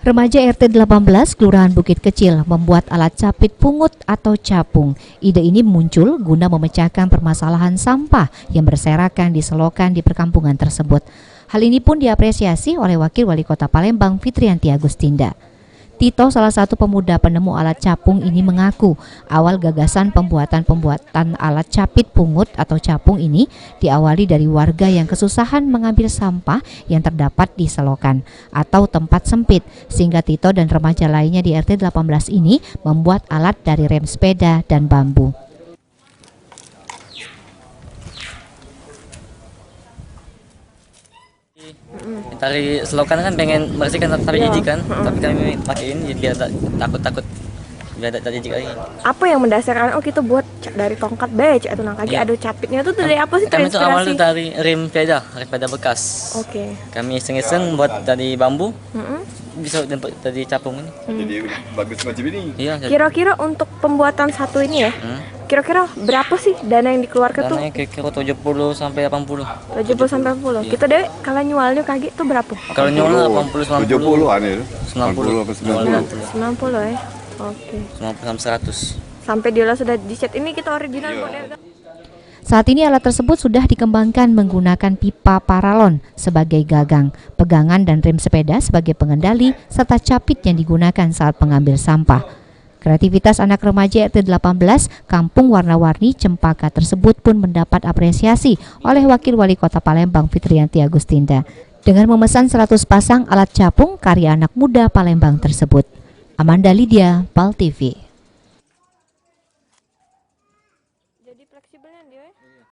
Remaja RT 18 Kelurahan Bukit Kecil membuat alat capit pungut atau capung. Ide ini muncul guna memecahkan permasalahan sampah yang berserakan di selokan di perkampungan tersebut. Hal ini pun diapresiasi oleh Wakil Wali Kota Palembang Fitriyanti Agustinda. Tito, salah satu pemuda penemu alat capung ini, mengaku awal gagasan pembuatan alat capit pungut atau capung ini diawali dari warga yang kesusahan mengambil sampah yang terdapat di selokan atau tempat sempit, sehingga Tito dan remaja lainnya di RT 18 ini membuat alat dari rem sepeda dan bambu. Tari selokan kan pengen bersihkan tari jijik kan, tapi kami pakein biar takut biar tak jijik lagi. Apa yang mendasarkan kita buat dari tongkat becek atau kaki ada capitnya itu dari apa sih? Kami itu awalnya dari rem sepeda bekas. Oke. Kami iseng-iseng buat dari bambu, bisa dari capung ini. Jadi bagus macam ini. Iya. Kira-kira untuk pembuatan satu ini ya, kira-kira berapa sih dana yang dikeluarkan tuh? Dananya kira-kira 70 sampai 80. 70 sampai 80. Kita deh kalau nyualnya kaki tuh berapa? Kalau nyual 80 90. 70-an ya. 90 90 ya. Oke. 90 sampai 100. Sampai dia sudah dicat ini kita original model. Saat ini alat tersebut sudah dikembangkan menggunakan pipa paralon sebagai gagang, pegangan dan rem sepeda sebagai pengendali, serta capit yang digunakan saat mengambil sampah. Kreativitas anak remaja RT 18 Kampung Warna-Warni Cempaka tersebut pun mendapat apresiasi oleh Wakil Wali Kota Palembang Fitriyanti Agustinda dengan memesan 100 pasang alat capung karya anak muda Palembang tersebut. Amanda Lydia, PAL TV.